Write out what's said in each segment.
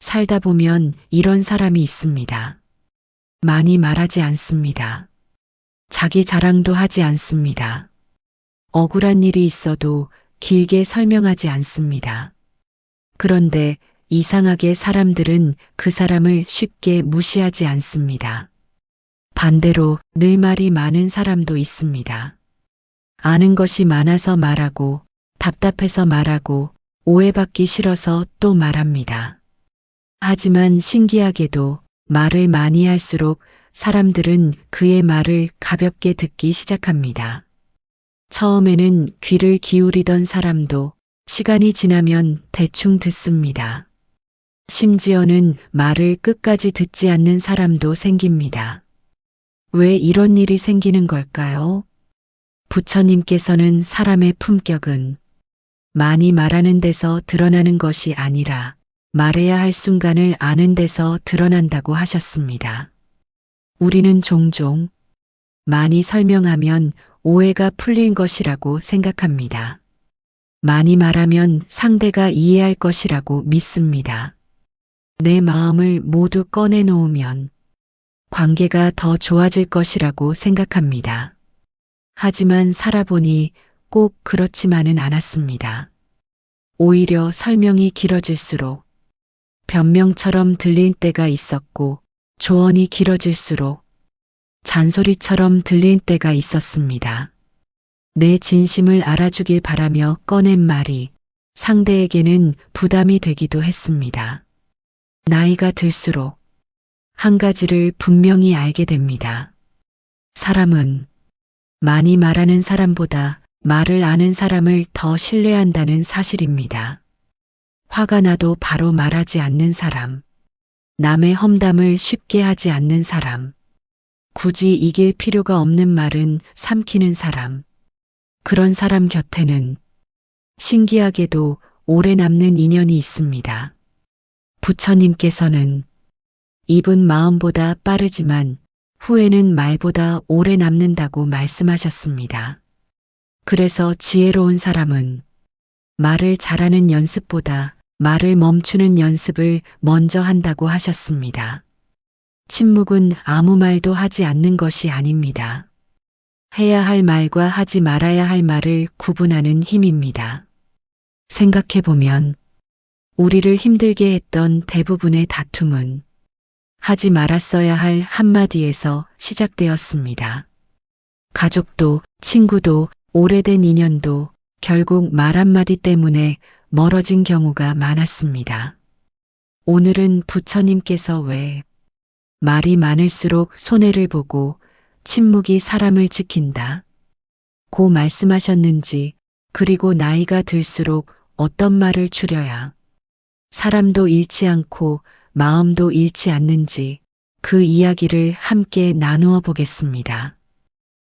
살다 보면 이런 사람이 있습니다. 많이 말하지 않습니다. 자기 자랑도 하지 않습니다. 억울한 일이 있어도 길게 설명하지 않습니다. 그런데 이상하게 사람들은 그 사람을 쉽게 무시하지 않습니다. 반대로 늘 말이 많은 사람도 있습니다. 아는 것이 많아서 말하고, 답답해서 말하고, 오해받기 싫어서 또 말합니다. 하지만 신기하게도 말을 많이 할수록 사람들은 그의 말을 가볍게 듣기 시작합니다. 처음에는 귀를 기울이던 사람도 시간이 지나면 대충 듣습니다. 심지어는 말을 끝까지 듣지 않는 사람도 생깁니다. 왜 이런 일이 생기는 걸까요? 부처님께서는 사람의 품격은 많이 말하는 데서 드러나는 것이 아니라 말해야 할 순간을 아는 데서 드러난다고 하셨습니다. 우리는 종종 많이 설명하면 오해가 풀릴 것이라고 생각합니다. 많이 말하면 상대가 이해할 것이라고 믿습니다. 내 마음을 모두 꺼내놓으면 관계가 더 좋아질 것이라고 생각합니다. 하지만 살아보니 꼭 그렇지만은 않았습니다. 오히려 설명이 길어질수록 변명처럼 들릴 때가 있었고 조언이 길어질수록 잔소리처럼 들릴 때가 있었습니다. 내 진심을 알아주길 바라며 꺼낸 말이 상대에게는 부담이 되기도 했습니다. 나이가 들수록 한 가지를 분명히 알게 됩니다. 사람은 많이 말하는 사람보다 말을 아는 사람을 더 신뢰한다는 사실입니다. 화가 나도 바로 말하지 않는 사람, 남의 험담을 쉽게 하지 않는 사람, 굳이 이길 필요가 없는 말은 삼키는 사람, 그런 사람 곁에는 신기하게도 오래 남는 인연이 있습니다. 부처님께서는 입은 마음보다 빠르지만 후회는 말보다 오래 남는다고 말씀하셨습니다. 그래서 지혜로운 사람은 말을 잘하는 연습보다 말을 멈추는 연습을 먼저 한다고 하셨습니다. 침묵은 아무 말도 하지 않는 것이 아닙니다. 해야 할 말과 하지 말아야 할 말을 구분하는 힘입니다. 생각해보면 우리를 힘들게 했던 대부분의 다툼은 하지 말았어야 할 한마디에서 시작되었습니다. 가족도, 친구도, 오래된 인연도 결국 말 한마디 때문에 멀어진 경우가 많았습니다. 오늘은 부처님께서 왜 말이 많을수록 손해를 보고 침묵이 사람을 지킨다 고 말씀하셨는지, 그리고 나이가 들수록 어떤 말을 줄여야 사람도 잃지 않고 마음도 잃지 않는지 그 이야기를 함께 나누어 보겠습니다.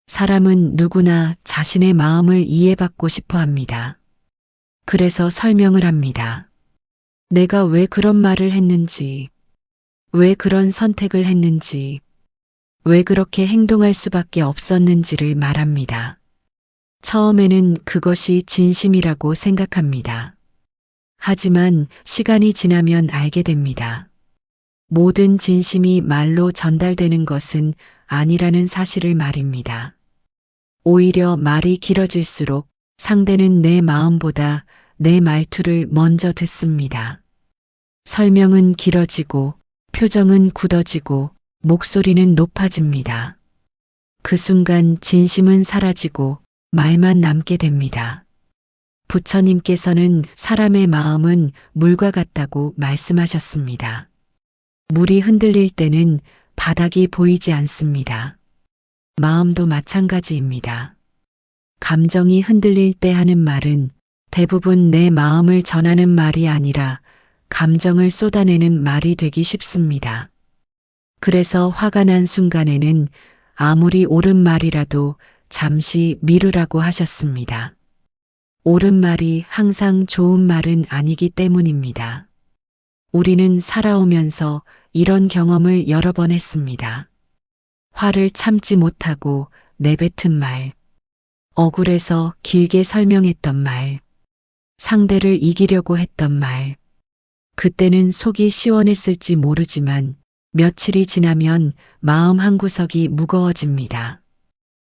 사람은 누구나 자신의 마음을 이해받고 싶어 합니다. 그래서 설명을 합니다. 내가 왜 그런 말을 했는지, 왜 그런 선택을 했는지, 왜 그렇게 행동할 수밖에 없었는지를 말합니다. 처음에는 그것이 진심이라고 생각합니다. 하지만 시간이 지나면 알게 됩니다. 모든 진심이 말로 전달되는 것은 아니라는 사실을 말입니다. 오히려 말이 길어질수록 상대는 내 마음보다 내 말투를 먼저 듣습니다. 설명은 길어지고 표정은 굳어지고 목소리는 높아집니다. 그 순간 진심은 사라지고 말만 남게 됩니다. 부처님께서는 사람의 마음은 물과 같다고 말씀하셨습니다. 물이 흔들릴 때는 바닥이 보이지 않습니다. 마음도 마찬가지입니다. 감정이 흔들릴 때 하는 말은 대부분 내 마음을 전하는 말이 아니라 감정을 쏟아내는 말이 되기 쉽습니다. 그래서 화가 난 순간에는 아무리 옳은 말이라도 잠시 미루라고 하셨습니다. 옳은 말이 항상 좋은 말은 아니기 때문입니다. 우리는 살아오면서 이런 경험을 여러 번 했습니다. 화를 참지 못하고 내뱉은 말, 억울해서 길게 설명했던 말, 상대를 이기려고 했던 말, 그때는 속이 시원했을지 모르지만 며칠이 지나면 마음 한구석이 무거워집니다.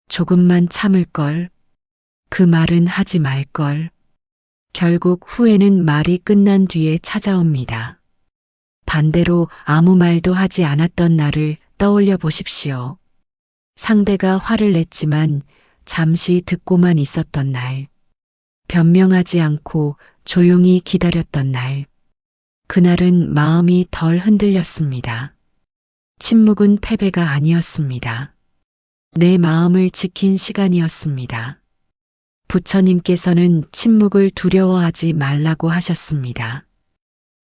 조금만 참을 걸. 그 말은 하지 말 걸. 결국 후회는 말이 끝난 뒤에 찾아옵니다. 반대로 아무 말도 하지 않았던 날을 떠올려 보십시오. 상대가 화를 냈지만 잠시 듣고만 있었던 날. 변명하지 않고 조용히 기다렸던 날. 그날은 마음이 덜 흔들렸습니다. 침묵은 패배가 아니었습니다. 내 마음을 지킨 시간이었습니다. 부처님께서는 침묵을 두려워하지 말라고 하셨습니다.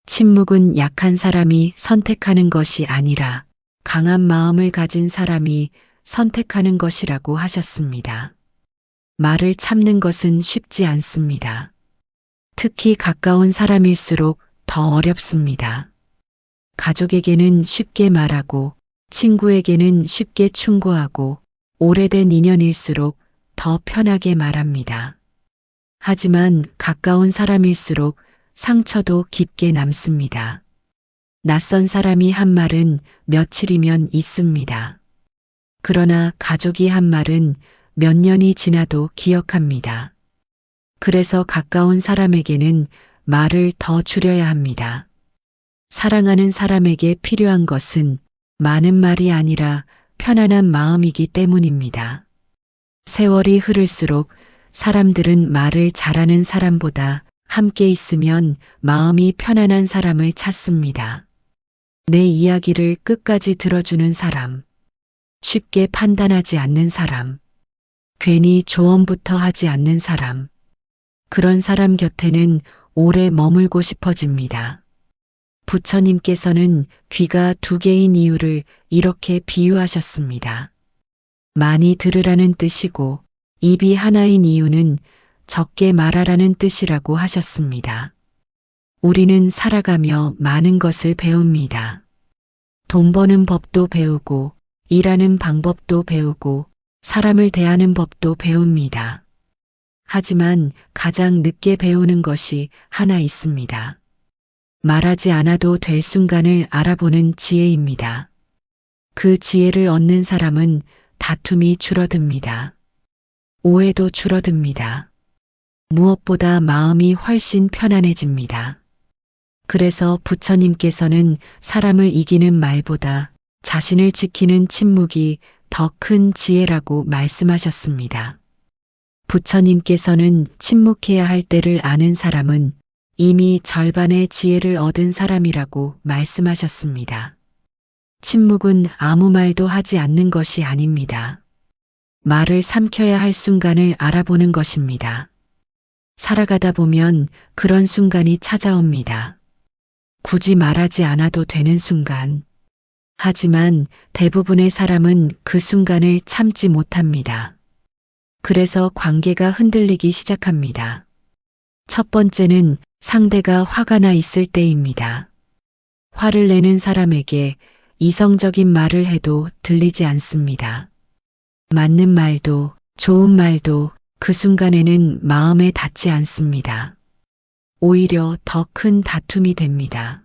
침묵은 약한 사람이 선택하는 것이 아니라 강한 마음을 가진 사람이 선택하는 것이라고 하셨습니다. 말을 참는 것은 쉽지 않습니다. 특히 가까운 사람일수록 더 어렵습니다. 가족에게는 쉽게 말하고 친구에게는 쉽게 충고하고 오래된 인연일수록 더 편하게 말합니다. 하지만 가까운 사람일수록 상처도 깊게 남습니다. 낯선 사람이 한 말은 며칠이면 잊습니다. 그러나 가족이 한 말은 몇 년이 지나도 기억합니다. 그래서 가까운 사람에게는 말을 더 줄여야 합니다. 사랑하는 사람에게 필요한 것은 많은 말이 아니라 편안한 마음이기 때문입니다. 세월이 흐를수록 사람들은 말을 잘하는 사람보다 함께 있으면 마음이 편안한 사람을 찾습니다. 내 이야기를 끝까지 들어주는 사람, 쉽게 판단하지 않는 사람, 괜히 조언부터 하지 않는 사람, 그런 사람 곁에는 오래 머물고 싶어집니다. 부처님께서는 귀가 두 개인 이유를 이렇게 비유하셨습니다. 많이 들으라는 뜻이고 입이 하나인 이유는 적게 말하라는 뜻이라고 하셨습니다. 우리는 살아가며 많은 것을 배웁니다. 돈 버는 법도 배우고 일하는 방법도 배우고 사람을 대하는 법도 배웁니다. 하지만 가장 늦게 배우는 것이 하나 있습니다. 말하지 않아도 될 순간을 알아보는 지혜입니다. 그 지혜를 얻는 사람은 다툼이 줄어듭니다. 오해도 줄어듭니다. 무엇보다 마음이 훨씬 편안해집니다. 그래서 부처님께서는 사람을 이기는 말보다 자신을 지키는 침묵이 더 큰 지혜라고 말씀하셨습니다. 부처님께서는 침묵해야 할 때를 아는 사람은 이미 절반의 지혜를 얻은 사람이라고 말씀하셨습니다. 침묵은 아무 말도 하지 않는 것이 아닙니다. 말을 삼켜야 할 순간을 알아보는 것입니다. 살아가다 보면 그런 순간이 찾아옵니다. 굳이 말하지 않아도 되는 순간. 하지만 대부분의 사람은 그 순간을 참지 못합니다. 그래서 관계가 흔들리기 시작합니다. 첫 번째는 상대가 화가 나 있을 때입니다. 화를 내는 사람에게 이성적인 말을 해도 들리지 않습니다. 맞는 말도 좋은 말도 그 순간에는 마음에 닿지 않습니다. 오히려 더 큰 다툼이 됩니다.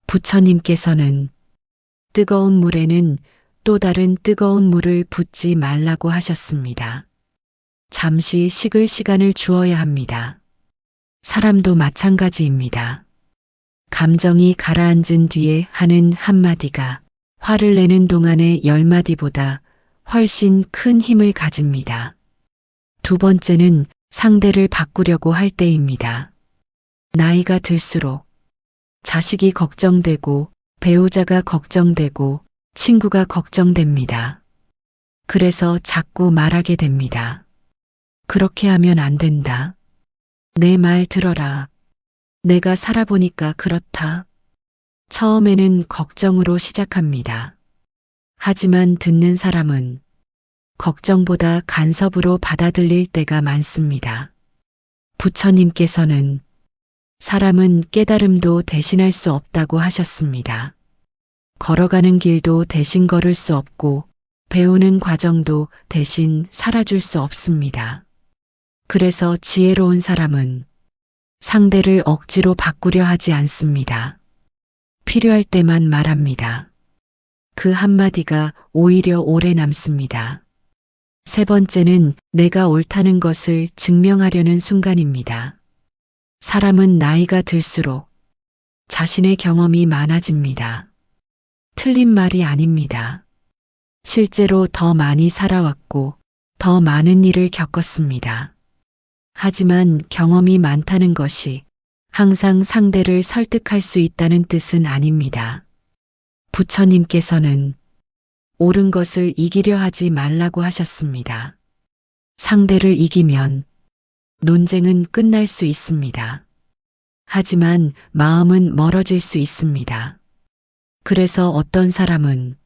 부처님께서는 뜨거운 물에는 또 다른 뜨거운 물을 붓지 말라고 하셨습니다. 잠시 식을 시간을 주어야 합니다. 사람도 마찬가지입니다. 감정이 가라앉은 뒤에 하는 한마디가 화를 내는 동안의 10마디보다 훨씬 큰 힘을 가집니다. 두 번째는 상대를 바꾸려고 할 때입니다. 나이가 들수록 자식이 걱정되고 배우자가 걱정되고 친구가 걱정됩니다. 그래서 자꾸 말하게 됩니다. 그렇게 하면 안 된다. 내 말 들어라. 내가 살아보니까 그렇다. 처음에는 걱정으로 시작합니다. 하지만 듣는 사람은 걱정보다 간섭으로 받아들일 때가 많습니다. 부처님께서는 사람은 깨달음도 대신할 수 없다고 하셨습니다. 걸어가는 길도 대신 걸을 수 없고 배우는 과정도 대신 살아줄 수 없습니다. 그래서 지혜로운 사람은 상대를 억지로 바꾸려 하지 않습니다. 필요할 때만 말합니다. 그 한마디가 오히려 오래 남습니다. 세 번째는 내가 옳다는 것을 증명하려는 순간입니다. 사람은 나이가 들수록 자신의 경험이 많아집니다. 틀린 말이 아닙니다. 실제로 더 많이 살아왔고 더 많은 일을 겪었습니다. 하지만 경험이 많다는 것이 항상 상대를 설득할 수 있다는 뜻은 아닙니다. 부처님께서는 옳은 것을 이기려 하지 말라고 하셨습니다. 상대를 이기면 논쟁은 끝날 수 있습니다. 하지만 마음은 멀어질 수 있습니다. 그래서 어떤 사람은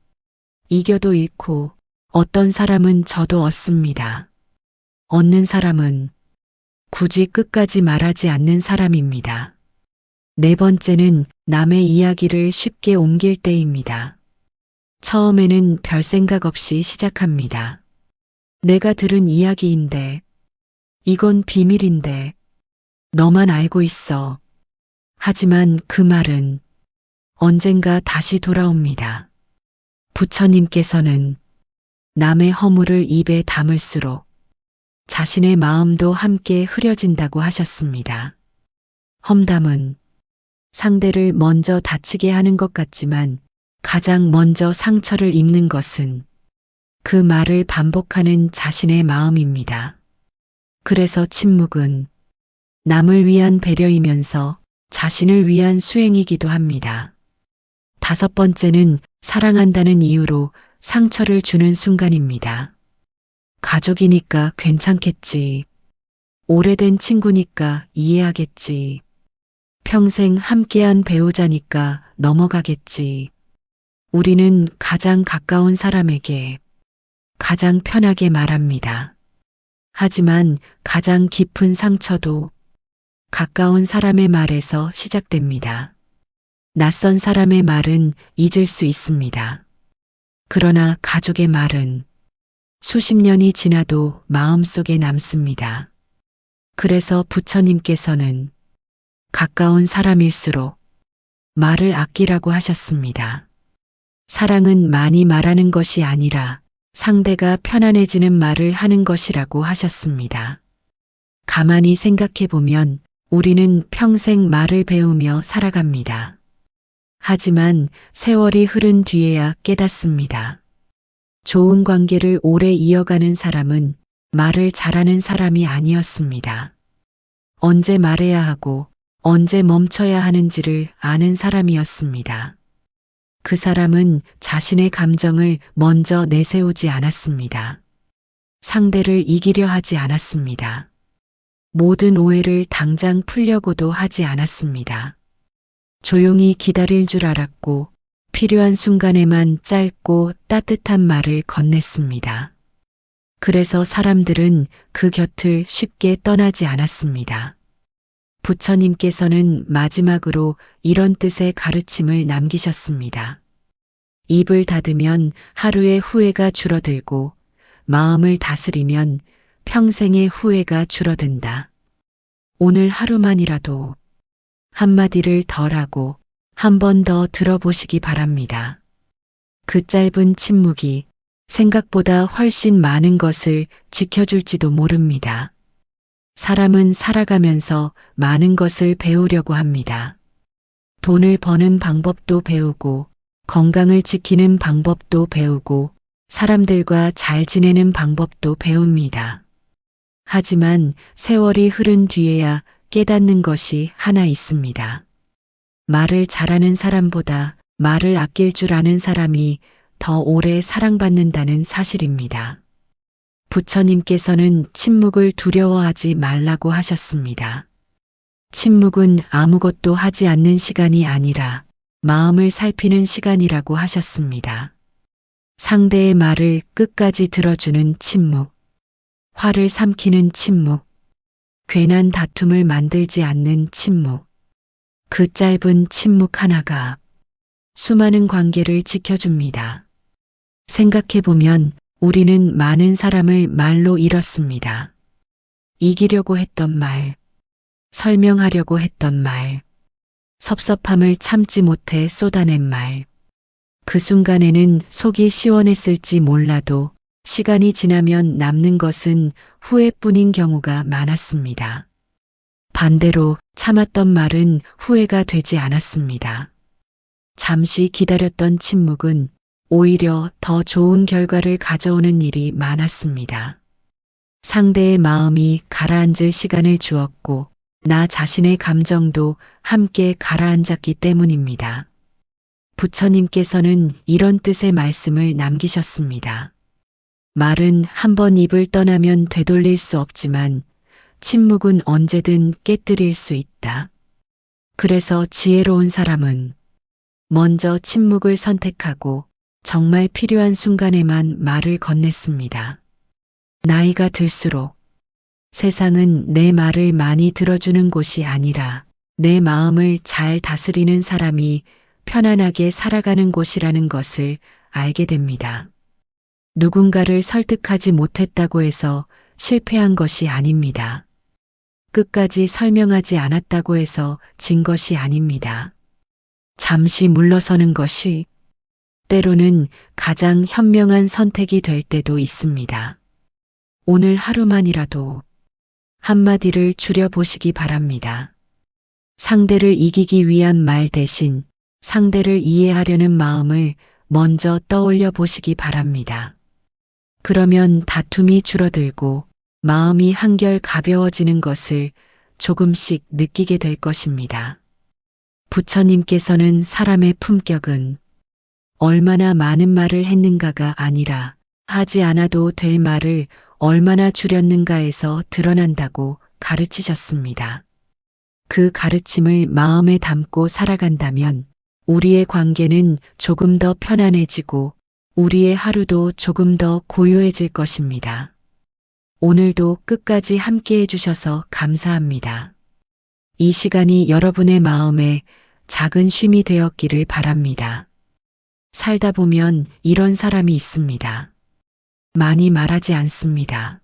이겨도 잃고 어떤 사람은 져도 얻습니다. 얻는 사람은 굳이 끝까지 말하지 않는 사람입니다. 네 번째는 남의 이야기를 쉽게 옮길 때입니다. 처음에는 별 생각 없이 시작합니다. 내가 들은 이야기인데, 이건 비밀인데, 너만 알고 있어. 하지만 그 말은 언젠가 다시 돌아옵니다. 부처님께서는 남의 허물을 입에 담을수록 자신의 마음도 함께 흐려진다고 하셨습니다. 험담은 상대를 먼저 다치게 하는 것 같지만 가장 먼저 상처를 입는 것은 그 말을 반복하는 자신의 마음입니다. 그래서 침묵은 남을 위한 배려이면서 자신을 위한 수행이기도 합니다. 다섯 번째는 사랑한다는 이유로 상처를 주는 순간입니다. 가족이니까 괜찮겠지. 오래된 친구니까 이해하겠지. 평생 함께한 배우자니까 넘어가겠지. 우리는 가장 가까운 사람에게 가장 편하게 말합니다. 하지만 가장 깊은 상처도 가까운 사람의 말에서 시작됩니다. 낯선 사람의 말은 잊을 수 있습니다. 그러나 가족의 말은 수십 년이 지나도 마음속에 남습니다. 그래서 부처님께서는 가까운 사람일수록 말을 아끼라고 하셨습니다. 사랑은 많이 말하는 것이 아니라 상대가 편안해지는 말을 하는 것이라고 하셨습니다. 가만히 생각해 보면 우리는 평생 말을 배우며 살아갑니다. 하지만 세월이 흐른 뒤에야 깨닫습니다. 좋은 관계를 오래 이어가는 사람은 말을 잘하는 사람이 아니었습니다. 언제 말해야 하고 언제 멈춰야 하는지를 아는 사람이었습니다. 그 사람은 자신의 감정을 먼저 내세우지 않았습니다. 상대를 이기려 하지 않았습니다. 모든 오해를 당장 풀려고도 하지 않았습니다. 조용히 기다릴 줄 알았고 필요한 순간에만 짧고 따뜻한 말을 건넸습니다. 그래서 사람들은 그 곁을 쉽게 떠나지 않았습니다. 부처님께서는 마지막으로 이런 뜻의 가르침을 남기셨습니다. 입을 닫으면 하루의 후회가 줄어들고 마음을 다스리면 평생의 후회가 줄어든다. 오늘 하루만이라도 한마디를 덜하고 한 번 더 들어보시기 바랍니다. 그 짧은 침묵이 생각보다 훨씬 많은 것을 지켜줄지도 모릅니다. 사람은 살아가면서 많은 것을 배우려고 합니다. 돈을 버는 방법도 배우고, 건강을 지키는 방법도 배우고, 사람들과 잘 지내는 방법도 배웁니다. 하지만 세월이 흐른 뒤에야 깨닫는 것이 하나 있습니다. 말을 잘하는 사람보다 말을 아낄 줄 아는 사람이 더 오래 사랑받는다는 사실입니다. 부처님께서는 침묵을 두려워하지 말라고 하셨습니다. 침묵은 아무것도 하지 않는 시간이 아니라 마음을 살피는 시간이라고 하셨습니다. 상대의 말을 끝까지 들어주는 침묵, 화를 삼키는 침묵, 괜한 다툼을 만들지 않는 침묵. 그 짧은 침묵 하나가 수많은 관계를 지켜줍니다. 생각해보면 우리는 많은 사람을 말로 잃었습니다. 이기려고 했던 말, 설명하려고 했던 말, 섭섭함을 참지 못해 쏟아낸 말. 그 순간에는 속이 시원했을지 몰라도 시간이 지나면 남는 것은 후회뿐인 경우가 많았습니다. 반대로 참았던 말은 후회가 되지 않았습니다. 잠시 기다렸던 침묵은 오히려 더 좋은 결과를 가져오는 일이 많았습니다. 상대의 마음이 가라앉을 시간을 주었고 나 자신의 감정도 함께 가라앉았기 때문입니다. 부처님께서는 이런 뜻의 말씀을 남기셨습니다. 말은 한번 입을 떠나면 되돌릴 수 없지만 침묵은 언제든 깨뜨릴 수 있다. 그래서 지혜로운 사람은 먼저 침묵을 선택하고 정말 필요한 순간에만 말을 건넸습니다. 나이가 들수록 세상은 내 말을 많이 들어주는 곳이 아니라 내 마음을 잘 다스리는 사람이 편안하게 살아가는 곳이라는 것을 알게 됩니다. 누군가를 설득하지 못했다고 해서 실패한 것이 아닙니다. 끝까지 설명하지 않았다고 해서 진 것이 아닙니다. 잠시 물러서는 것이 때로는 가장 현명한 선택이 될 때도 있습니다. 오늘 하루만이라도 한마디를 줄여보시기 바랍니다. 상대를 이기기 위한 말 대신 상대를 이해하려는 마음을 먼저 떠올려 보시기 바랍니다. 그러면 다툼이 줄어들고 마음이 한결 가벼워지는 것을 조금씩 느끼게 될 것입니다. 부처님께서는 사람의 품격은 얼마나 많은 말을 했는가가 아니라 하지 않아도 될 말을 얼마나 줄였는가에서 드러난다고 가르치셨습니다. 그 가르침을 마음에 담고 살아간다면 우리의 관계는 조금 더 편안해지고 우리의 하루도 조금 더 고요해질 것입니다. 오늘도 끝까지 함께 해주셔서 감사합니다. 이 시간이 여러분의 마음에 작은 쉼이 되었기를 바랍니다. 살다 보면 이런 사람이 있습니다. 많이 말하지 않습니다.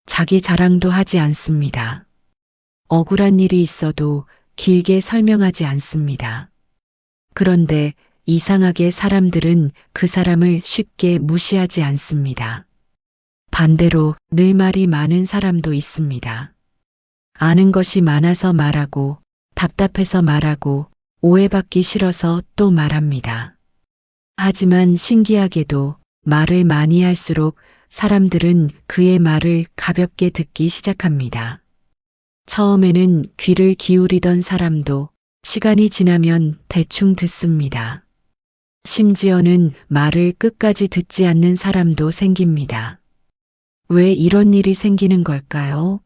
자기 자랑도 하지 않습니다. 억울한 일이 있어도 길게 설명하지 않습니다. 그런데 이상하게 사람들은 그 사람을 쉽게 무시하지 않습니다. 반대로 늘 말이 많은 사람도 있습니다. 아는 것이 많아서 말하고 답답해서 말하고 오해받기 싫어서 또 말합니다. 하지만 신기하게도 말을 많이 할수록 사람들은 그의 말을 가볍게 듣기 시작합니다. 처음에는 귀를 기울이던 사람도 시간이 지나면 대충 듣습니다. 심지어는 말을 끝까지 듣지 않는 사람도 생깁니다. 왜 이런 일이 생기는 걸까요?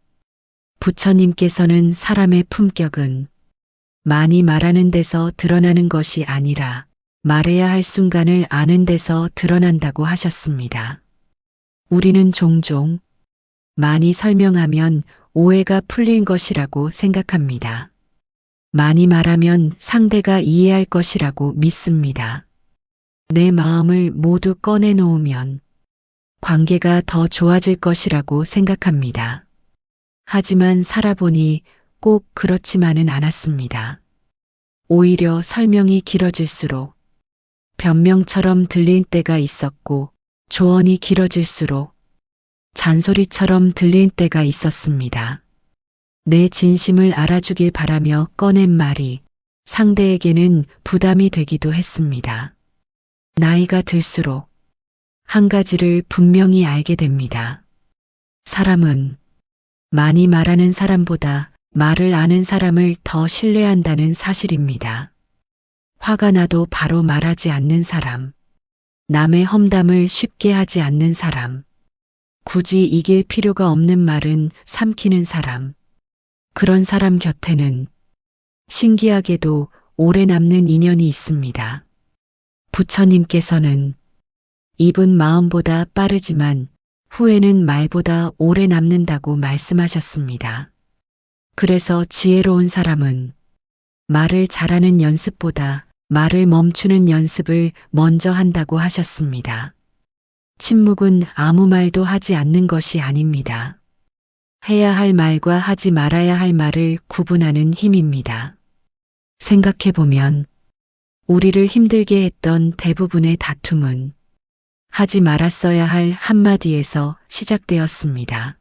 부처님께서는 사람의 품격은 많이 말하는 데서 드러나는 것이 아니라 말해야 할 순간을 아는 데서 드러난다고 하셨습니다. 우리는 종종 많이 설명하면 오해가 풀릴 것이라고 생각합니다. 많이 말하면 상대가 이해할 것이라고 믿습니다. 내 마음을 모두 꺼내놓으면 관계가 더 좋아질 것이라고 생각합니다. 하지만 살아보니 꼭 그렇지만은 않았습니다. 오히려 설명이 길어질수록 변명처럼 들릴 때가 있었고 조언이 길어질수록 잔소리처럼 들릴 때가 있었습니다. 내 진심을 알아주길 바라며 꺼낸 말이 상대에게는 부담이 되기도 했습니다. 나이가 들수록 한 가지를 분명히 알게 됩니다. 사람은 많이 말하는 사람보다 말을 아는 사람을 더 신뢰한다는 사실입니다. 화가 나도 바로 말하지 않는 사람, 남의 험담을 쉽게 하지 않는 사람, 굳이 이길 필요가 없는 말은 삼키는 사람, 그런 사람 곁에는 신기하게도 오래 남는 인연이 있습니다. 부처님께서는 입은 마음보다 빠르지만 후회는 말보다 오래 남는다고 말씀하셨습니다. 그래서 지혜로운 사람은 말을 잘하는 연습보다 말을 멈추는 연습을 먼저 한다고 하셨습니다. 침묵은 아무 말도 하지 않는 것이 아닙니다. 해야 할 말과 하지 말아야 할 말을 구분하는 힘입니다. 생각해보면 우리를 힘들게 했던 대부분의 다툼은 하지 말았어야 할 한마디에서 시작되었습니다.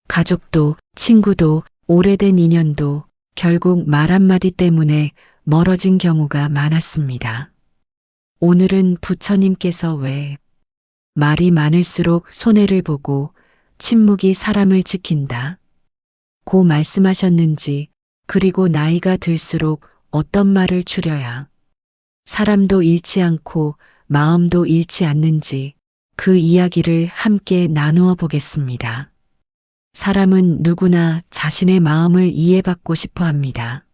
가족도, 친구도, 오래된 인연도 결국 말 한마디 때문에 멀어진 경우가 많았습니다. 오늘은 부처님께서 왜 말이 많을수록 손해를 보고 침묵이 사람을 지킨다 고 말씀하셨는지, 그리고 나이가 들수록 어떤 말을 줄여야 사람도 잃지 않고 마음도 잃지 않는지 그 이야기를 함께 나누어 보겠습니다. 사람은 누구나 자신의 마음을 이해받고 싶어 합니다.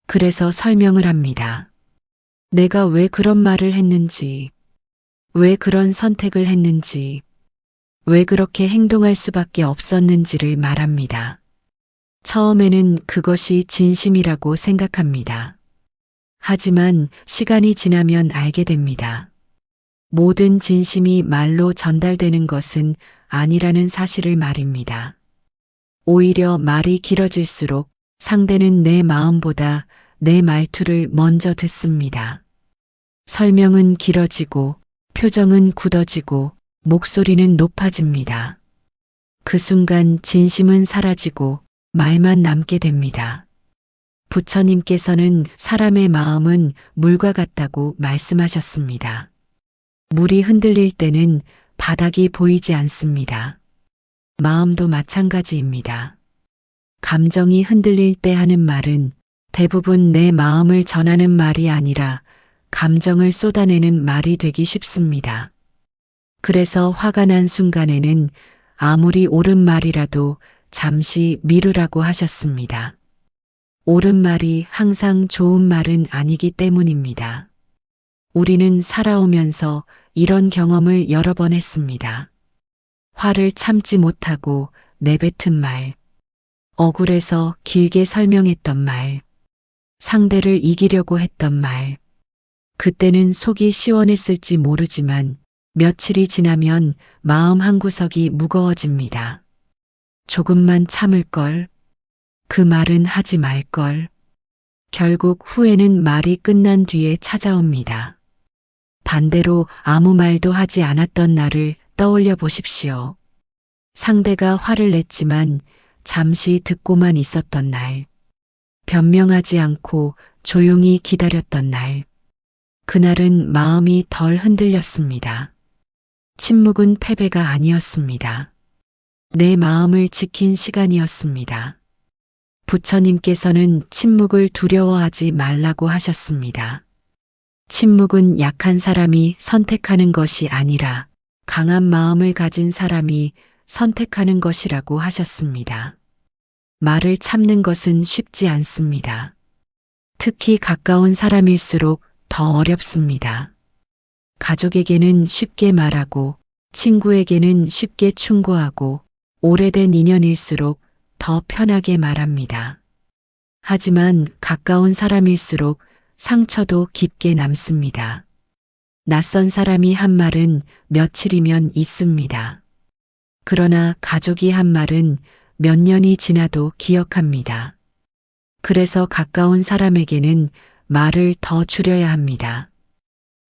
그래서 설명을 합니다. 내가 왜 그런 말을 했는지, 왜 그런 선택을 했는지, 왜 그렇게 행동할 수밖에 없었는지를 말합니다. 처음에는 그것이 진심이라고 생각합니다. 하지만 시간이 지나면 알게 됩니다. 모든 진심이 말로 전달되는 것은 아니라는 사실을 말입니다. 오히려 말이 길어질수록 상대는 내 마음보다 내 말투를 먼저 듣습니다. 설명은 길어지고 표정은 굳어지고 목소리는 높아집니다. 그 순간 진심은 사라지고 말만 남게 됩니다. 부처님께서는 사람의 마음은 물과 같다고 말씀하셨습니다. 물이 흔들릴 때는 바닥이 보이지 않습니다. 마음도 마찬가지입니다. 감정이 흔들릴 때 하는 말은 대부분 내 마음을 전하는 말이 아니라 감정을 쏟아내는 말이 되기 쉽습니다. 그래서 화가 난 순간에는 아무리 옳은 말이라도 잠시 미루라고 하셨습니다. 옳은 말이 항상 좋은 말은 아니기 때문입니다. 우리는 살아오면서 이런 경험을 여러 번 했습니다. 화를 참지 못하고 내뱉은 말, 억울해서 길게 설명했던 말, 상대를 이기려고 했던 말. 그때는 속이 시원했을지 모르지만 며칠이 지나면 마음 한구석이 무거워집니다. 조금만 참을 걸, 그 말은 하지 말 걸. 결국 후회는 말이 끝난 뒤에 찾아옵니다. 반대로 아무 말도 하지 않았던 날을 떠올려 보십시오. 상대가 화를 냈지만 잠시 듣고만 있었던 날, 변명하지 않고 조용히 기다렸던 날, 그날은 마음이 덜 흔들렸습니다. 침묵은 패배가 아니었습니다. 내 마음을 지킨 시간이었습니다. 부처님께서는 침묵을 두려워하지 말라고 하셨습니다. 침묵은 약한 사람이 선택하는 것이 아니라 강한 마음을 가진 사람이 선택하는 것이라고 하셨습니다. 말을 참는 것은 쉽지 않습니다. 특히 가까운 사람일수록 더 어렵습니다. 가족에게는 쉽게 말하고 친구에게는 쉽게 충고하고 오래된 인연일수록 더 편하게 말합니다. 하지만 가까운 사람일수록 상처도 깊게 남습니다. 낯선 사람이 한 말은 며칠이면 잊습니다. 그러나 가족이 한 말은 몇 년이 지나도 기억합니다. 그래서 가까운 사람에게는 말을 더 줄여야 합니다.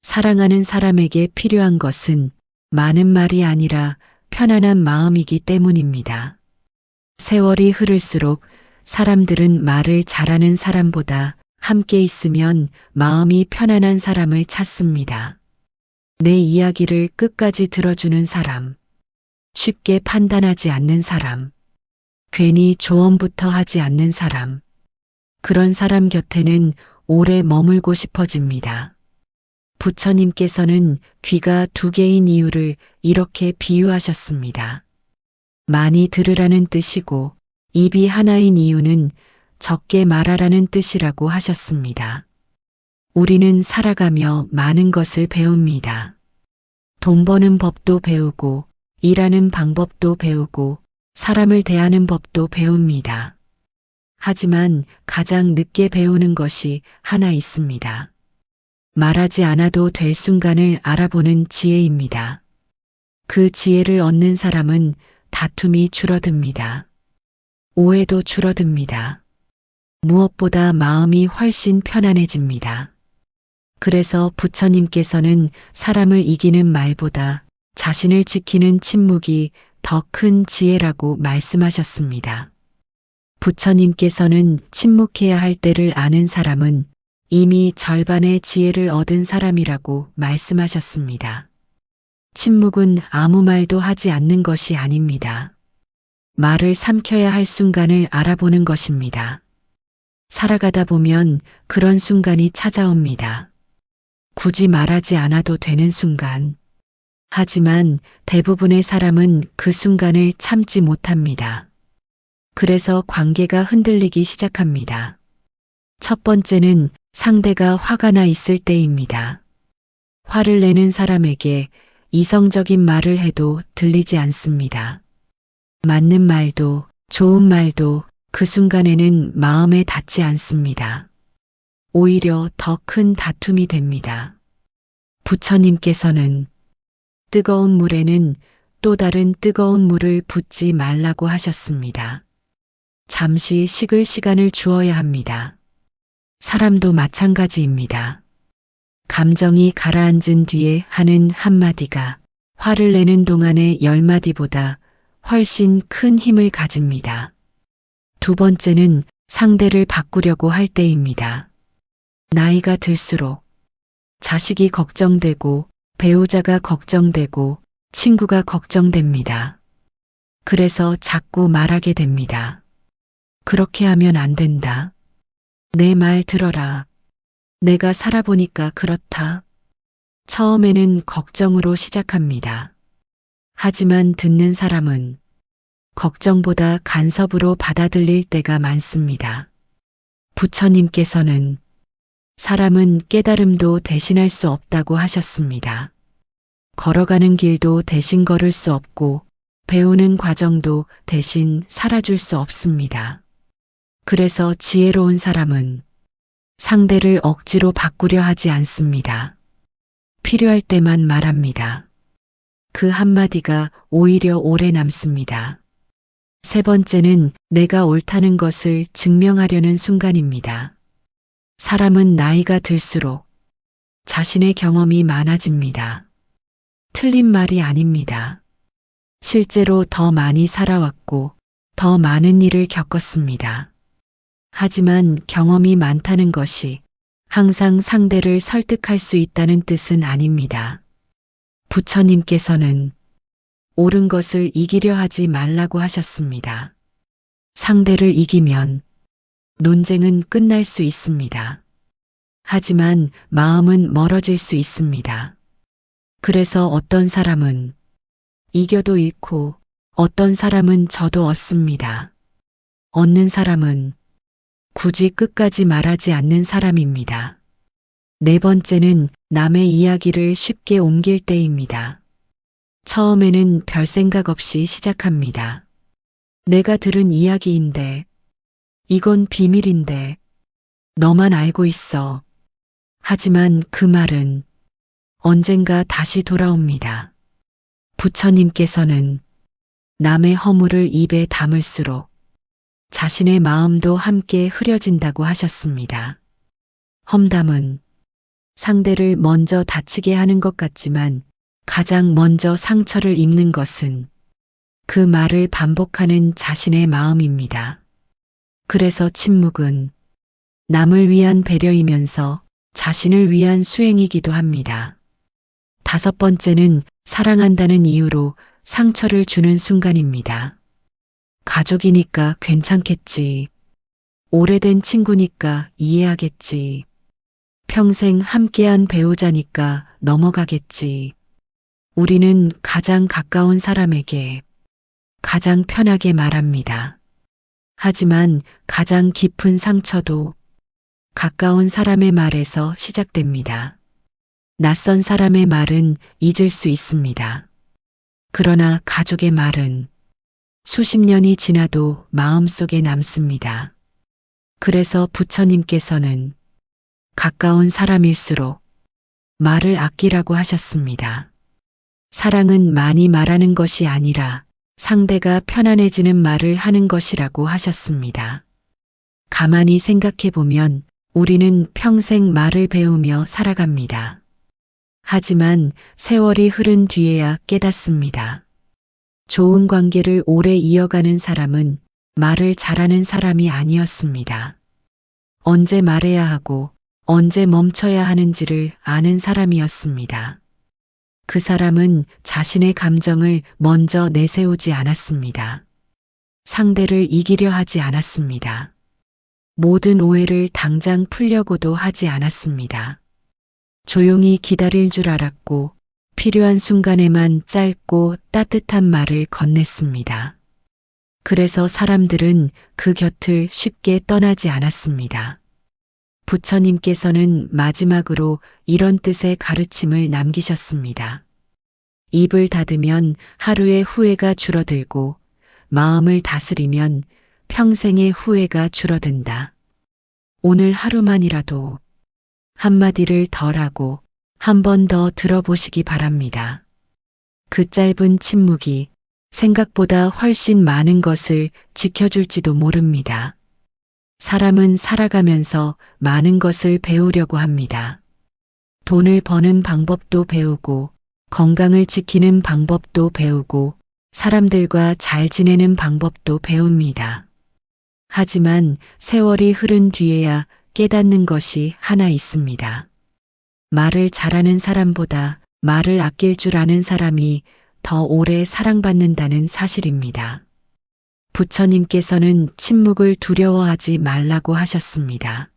사랑하는 사람에게 필요한 것은 많은 말이 아니라 편안한 마음이기 때문입니다. 세월이 흐를수록 사람들은 말을 잘하는 사람보다 함께 있으면 마음이 편안한 사람을 찾습니다. 내 이야기를 끝까지 들어주는 사람, 쉽게 판단하지 않는 사람, 괜히 조언부터 하지 않는 사람, 그런 사람 곁에는 오래 머물고 싶어집니다. 부처님께서는 귀가 두 개인 이유를 이렇게 비유하셨습니다. 많이 들으라는 뜻이고 입이 하나인 이유는 적게 말하라는 뜻이라고 하셨습니다. 우리는 살아가며 많은 것을 배웁니다. 돈 버는 법도 배우고 일하는 방법도 배우고 사람을 대하는 법도 배웁니다. 하지만 가장 늦게 배우는 것이 하나 있습니다. 말하지 않아도 될 순간을 알아보는 지혜입니다. 그 지혜를 얻는 사람은 다툼이 줄어듭니다. 오해도 줄어듭니다. 무엇보다 마음이 훨씬 편안해집니다. 그래서 부처님께서는 사람을 이기는 말보다 자신을 지키는 침묵이 더 큰 지혜라고 말씀하셨습니다. 부처님께서는 침묵해야 할 때를 아는 사람은 이미 절반의 지혜를 얻은 사람이라고 말씀하셨습니다. 침묵은 아무 말도 하지 않는 것이 아닙니다. 말을 삼켜야 할 순간을 알아보는 것입니다. 살아가다 보면 그런 순간이 찾아옵니다. 굳이 말하지 않아도 되는 순간. 하지만 대부분의 사람은 그 순간을 참지 못합니다. 그래서 관계가 흔들리기 시작합니다. 첫 번째는 상대가 화가 나 있을 때입니다. 화를 내는 사람에게 이성적인 말을 해도 들리지 않습니다. 맞는 말도 좋은 말도 그 순간에는 마음에 닿지 않습니다. 오히려 더 큰 다툼이 됩니다. 부처님께서는 뜨거운 물에는 또 다른 뜨거운 물을 붓지 말라고 하셨습니다. 잠시 식을 시간을 주어야 합니다. 사람도 마찬가지입니다. 감정이 가라앉은 뒤에 하는 한마디가 화를 내는 동안의 10마디보다 훨씬 큰 힘을 가집니다. 두 번째는 상대를 바꾸려고 할 때입니다. 나이가 들수록 자식이 걱정되고 배우자가 걱정되고 친구가 걱정됩니다. 그래서 자꾸 말하게 됩니다. 그렇게 하면 안 된다. 내 말 들어라. 내가 살아보니까 그렇다. 처음에는 걱정으로 시작합니다. 하지만 듣는 사람은 걱정보다 간섭으로 받아들일 때가 많습니다. 부처님께서는 사람은 깨달음도 대신할 수 없다고 하셨습니다. 걸어가는 길도 대신 걸을 수 없고 배우는 과정도 대신 살아줄 수 없습니다. 그래서 지혜로운 사람은 상대를 억지로 바꾸려 하지 않습니다. 필요할 때만 말합니다. 그 한마디가 오히려 오래 남습니다. 세 번째는 내가 옳다는 것을 증명하려는 순간입니다. 사람은 나이가 들수록 자신의 경험이 많아집니다. 틀린 말이 아닙니다. 실제로 더 많이 살아왔고 더 많은 일을 겪었습니다. 하지만 경험이 많다는 것이 항상 상대를 설득할 수 있다는 뜻은 아닙니다. 부처님께서는 옳은 것을 이기려 하지 말라고 하셨습니다. 상대를 이기면 논쟁은 끝날 수 있습니다. 하지만 마음은 멀어질 수 있습니다. 그래서 어떤 사람은 이겨도 잃고 어떤 사람은 져도 얻습니다. 얻는 사람은 굳이 끝까지 말하지 않는 사람입니다. 네 번째는 남의 이야기를 쉽게 옮길 때입니다. 처음에는 별 생각 없이 시작합니다. 내가 들은 이야기인데, 이건 비밀인데, 너만 알고 있어. 하지만 그 말은 언젠가 다시 돌아옵니다. 부처님께서는 남의 허물을 입에 담을수록 자신의 마음도 함께 흐려진다고 하셨습니다. 험담은 상대를 먼저 다치게 하는 것 같지만 가장 먼저 상처를 입는 것은 그 말을 반복하는 자신의 마음입니다. 그래서 침묵은 남을 위한 배려이면서 자신을 위한 수행이기도 합니다. 다섯 번째는 사랑한다는 이유로 상처를 주는 순간입니다. 가족이니까 괜찮겠지. 오래된 친구니까 이해하겠지. 평생 함께한 배우자니까 넘어가겠지. 우리는 가장 가까운 사람에게 가장 편하게 말합니다. 하지만 가장 깊은 상처도 가까운 사람의 말에서 시작됩니다. 낯선 사람의 말은 잊을 수 있습니다. 그러나 가족의 말은 수십 년이 지나도 마음속에 남습니다. 그래서 부처님께서는 가까운 사람일수록 말을 아끼라고 하셨습니다. 사랑은 많이 말하는 것이 아니라 상대가 편안해지는 말을 하는 것이라고 하셨습니다. 가만히 생각해 보면 우리는 평생 말을 배우며 살아갑니다. 하지만 세월이 흐른 뒤에야 깨닫습니다. 좋은 관계를 오래 이어가는 사람은 말을 잘하는 사람이 아니었습니다. 언제 말해야 하고 언제 멈춰야 하는지를 아는 사람이었습니다. 그 사람은 자신의 감정을 먼저 내세우지 않았습니다. 상대를 이기려 하지 않았습니다. 모든 오해를 당장 풀려고도 하지 않았습니다. 조용히 기다릴 줄 알았고 필요한 순간에만 짧고 따뜻한 말을 건넸습니다. 그래서 사람들은 그 곁을 쉽게 떠나지 않았습니다. 부처님께서는 마지막으로 이런 뜻의 가르침을 남기셨습니다. 입을 닫으면 하루의 후회가 줄어들고 마음을 다스리면 평생의 후회가 줄어든다. 오늘 하루만이라도 한마디를 덜하고 한 번 더 들어보시기 바랍니다. 그 짧은 침묵이 생각보다 훨씬 많은 것을 지켜줄지도 모릅니다. 사람은 살아가면서 많은 것을 배우려고 합니다. 돈을 버는 방법도 배우고, 건강을 지키는 방법도 배우고, 사람들과 잘 지내는 방법도 배웁니다. 하지만 세월이 흐른 뒤에야 깨닫는 것이 하나 있습니다. 말을 잘하는 사람보다 말을 아낄 줄 아는 사람이 더 오래 사랑받는다는 사실입니다. 부처님께서는 침묵을 두려워하지 말라고 하셨습니다.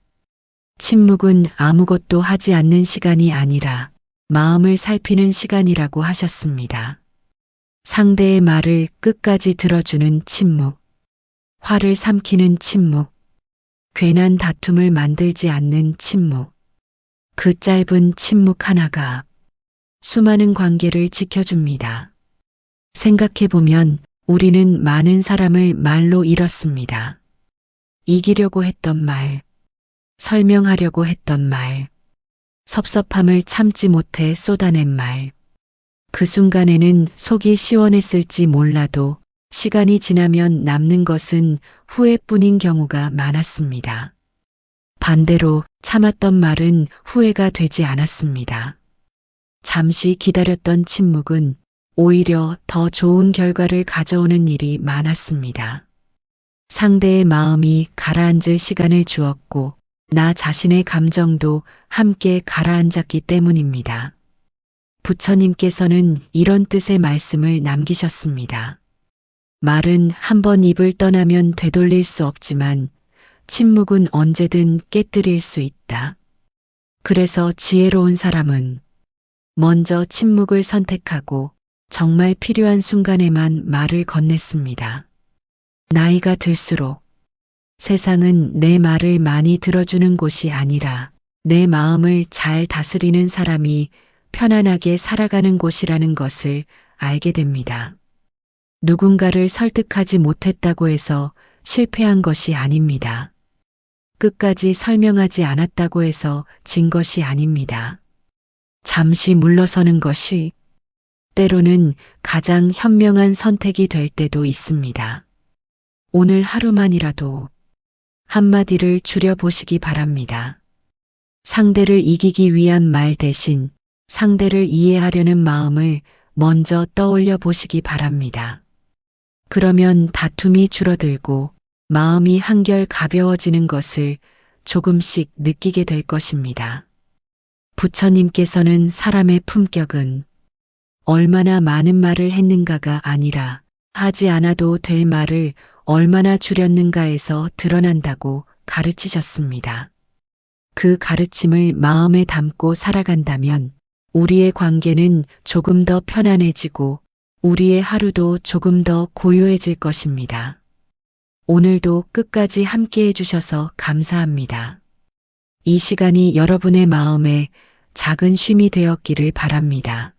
침묵은 아무것도 하지 않는 시간이 아니라 마음을 살피는 시간이라고 하셨습니다. 상대의 말을 끝까지 들어주는 침묵, 화를 삼키는 침묵, 괜한 다툼을 만들지 않는 침묵, 그 짧은 침묵 하나가 수많은 관계를 지켜줍니다. 생각해보면 우리는 많은 사람을 말로 잃었습니다. 이기려고 했던 말, 설명하려고 했던 말, 섭섭함을 참지 못해 쏟아낸 말. 그 순간에는 속이 시원했을지 몰라도 시간이 지나면 남는 것은 후회뿐인 경우가 많았습니다. 반대로 참았던 말은 후회가 되지 않았습니다. 잠시 기다렸던 침묵은 오히려 더 좋은 결과를 가져오는 일이 많았습니다. 상대의 마음이 가라앉을 시간을 주었고 나 자신의 감정도 함께 가라앉았기 때문입니다. 부처님께서는 이런 뜻의 말씀을 남기셨습니다. 말은 한 번 입을 떠나면 되돌릴 수 없지만 침묵은 언제든 깨뜨릴 수 있다. 그래서 지혜로운 사람은 먼저 침묵을 선택하고 정말 필요한 순간에만 말을 건넸습니다. 나이가 들수록 세상은 내 말을 많이 들어주는 곳이 아니라 내 마음을 잘 다스리는 사람이 편안하게 살아가는 곳이라는 것을 알게 됩니다. 누군가를 설득하지 못했다고 해서 실패한 것이 아닙니다. 끝까지 설명하지 않았다고 해서 진 것이 아닙니다. 잠시 물러서는 것이 때로는 가장 현명한 선택이 될 때도 있습니다. 오늘 하루만이라도 한마디를 줄여보시기 바랍니다. 상대를 이기기 위한 말 대신 상대를 이해하려는 마음을 먼저 떠올려 보시기 바랍니다. 그러면 다툼이 줄어들고 마음이 한결 가벼워지는 것을 조금씩 느끼게 될 것입니다. 부처님께서는 사람의 품격은 얼마나 많은 말을 했는가가 아니라 하지 않아도 될 말을 얼마나 줄였는가에서 드러난다고 가르치셨습니다. 그 가르침을 마음에 담고 살아간다면 우리의 관계는 조금 더 편안해지고 우리의 하루도 조금 더 고요해질 것입니다. 오늘도 끝까지 함께 해주셔서 감사합니다. 이 시간이 여러분의 마음에 작은 쉼이 되었기를 바랍니다.